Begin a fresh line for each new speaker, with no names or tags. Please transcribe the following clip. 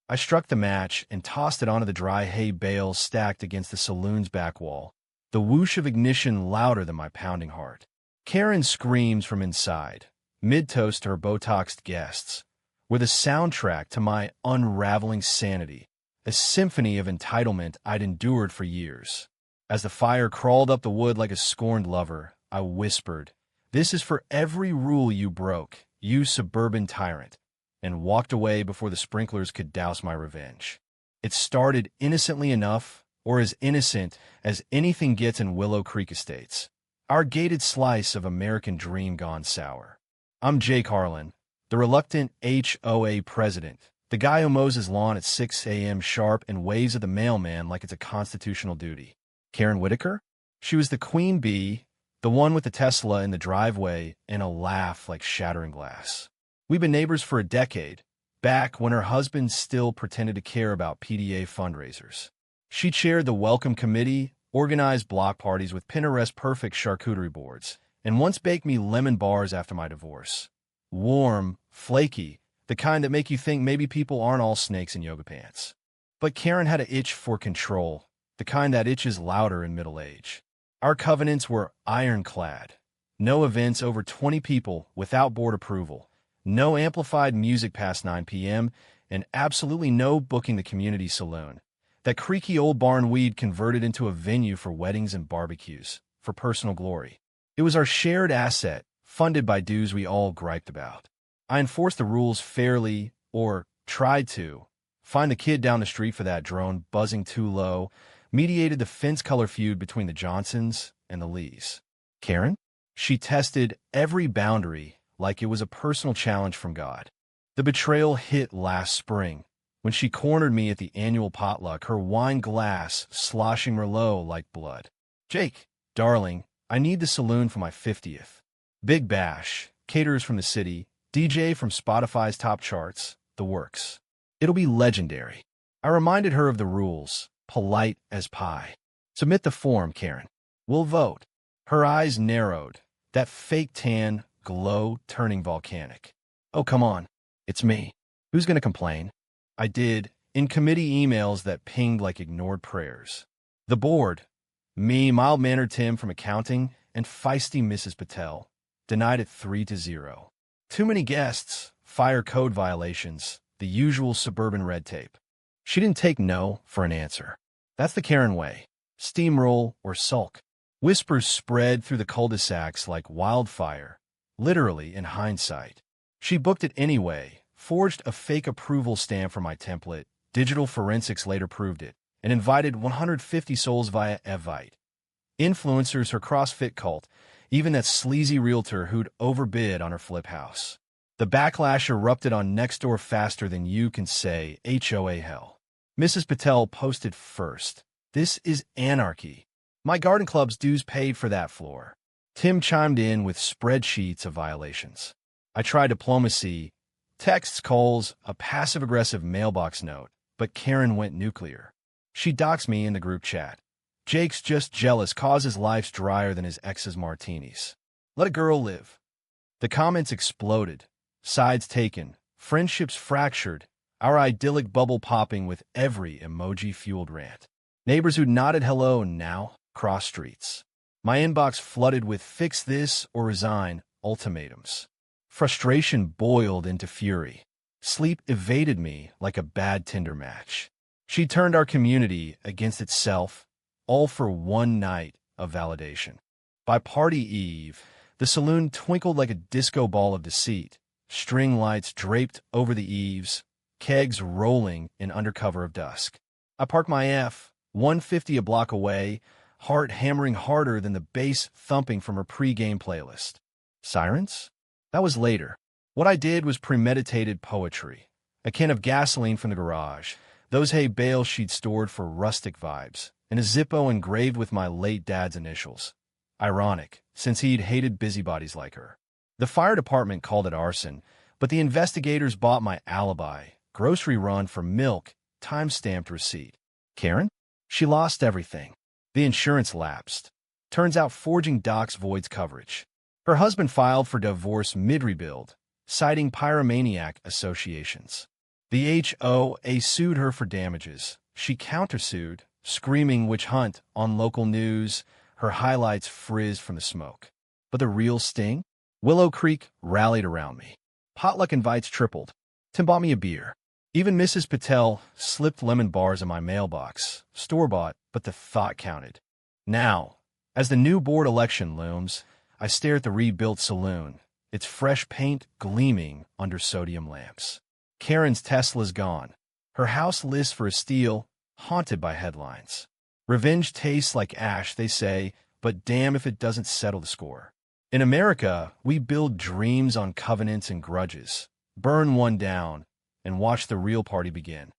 I struck the match and tossed it onto the dry hay bales stacked against the saloon's back wall, the whoosh of ignition louder than my pounding heart. Karen screams from inside, mid-toast to her Botoxed guests, with a soundtrack to my unraveling sanity, a symphony of entitlement I'd endured for years. As the fire crawled up the wood like a scorned lover, I whispered, "This is for every rule you broke, you suburban tyrant," and walked away before the sprinklers could douse my revenge. It started innocently enough, or as innocent as anything gets in Willow Creek Estates. Our gated slice of American dream gone sour. I'm Jake Harlan, the reluctant HOA president, the guy who mows his lawn at 6 a.m. sharp and waves at the mailman like it's a constitutional duty. Karen Whitaker? She was the queen bee, the one with the Tesla in the driveway and a laugh like shattering glass. We've been neighbors for a decade, back when her husband still pretended to care about PDA fundraisers. She chaired the welcome committee, organized block parties with Pinterest-perfect charcuterie boards, and once baked me lemon bars after my divorce. Warm, flaky, the kind that make you think maybe people aren't all snakes in yoga pants. But Karen had an itch for control, the kind that itches louder in middle age. Our covenants were ironclad. No events over 20 people without board approval, no amplified music past 9 p.m., and absolutely no booking the community saloon. That creaky old barn we'd converted into a venue for weddings and barbecues, for personal glory. It was our shared asset, funded by dues we all griped about. I enforced the rules fairly, or tried to. Find the kid down the street for that drone buzzing too low, mediated the fence color feud between the Johnsons and the Lees. Karen? She tested every boundary like it was a personal challenge from God. The betrayal hit last spring, when she cornered me at the annual potluck, her wine glass sloshing Merlot like blood. "Jake, darling, I need the saloon for my 50th. Big bash, caterers from the city, DJ from Spotify's top charts, the works. It'll be legendary." I reminded her of the rules, polite as pie. "Submit the form, Karen. We'll vote." Her eyes narrowed, that fake tan glow turning volcanic. "Oh, come on. It's me. Who's going to complain?" I did, in committee emails that pinged like ignored prayers. The board, me, mild-mannered Tim from accounting, and feisty Mrs. Patel, denied it 3-0. Too many guests, fire code violations, the usual suburban red tape. She didn't take no for an answer. That's the Karen way. Steamroll or sulk. Whispers spread through the cul-de-sacs like wildfire, literally in hindsight. She booked it anyway, forged a fake approval stamp for my template, digital forensics later proved it, and invited 150 souls via Evite. Influencers, her CrossFit cult, even that sleazy realtor who'd overbid on her flip house. The backlash erupted on Nextdoor faster than you can say HOA hell. Mrs. Patel posted first. "This is anarchy. My garden club's dues paid for that floor." Tim chimed in with spreadsheets of violations. I tried diplomacy, texts, calls, a passive-aggressive mailbox note, but Karen went nuclear. She doxed me in the group chat. "Jake's just jealous 'cause his life's drier than his ex's martinis. Let a girl live." The comments exploded, sides taken, friendships fractured, our idyllic bubble popping with every emoji-fueled rant. Neighbors who nodded hello now cross streets. My inbox flooded with "fix this or resign" ultimatums. Frustration boiled into fury. Sleep evaded me like a bad Tinder match. She turned our community against itself, all for one night of validation. By party eve, the saloon twinkled like a disco ball of deceit, string lights draped over the eaves, kegs rolling in undercover of dusk. I parked my F-150 a block away, heart hammering harder than the bass thumping from her pre-game playlist. Sirens? That was later. What I did was premeditated poetry. A can of gasoline from the garage, those hay bales she'd stored for rustic vibes, and a Zippo engraved with my late dad's initials. Ironic, since he'd hated busybodies like her. The fire department called it arson, but the investigators bought my alibi, grocery run for milk, time-stamped receipt. Karen? She lost everything. The insurance lapsed. Turns out forging docs voids coverage. Her husband filed for divorce mid-rebuild, citing pyromaniac associations. The HOA sued her for damages. She countersued, screaming witch hunt on local news. Her highlights frizzed from the smoke. But the real sting? Willow Creek rallied around me. Potluck invites tripled. Tim bought me a beer. Even Mrs. Patel slipped lemon bars in my mailbox. Store-bought, but the thought counted. Now, as the new board election looms, I stare at the rebuilt saloon, its fresh paint gleaming under sodium lamps. Karen's Tesla's gone. Her house lists for a steal, haunted by headlines. Revenge tastes like ash, they say, but damn if it doesn't settle the score. In America, we build dreams on covenants and grudges, burn one down, and watch the real party begin.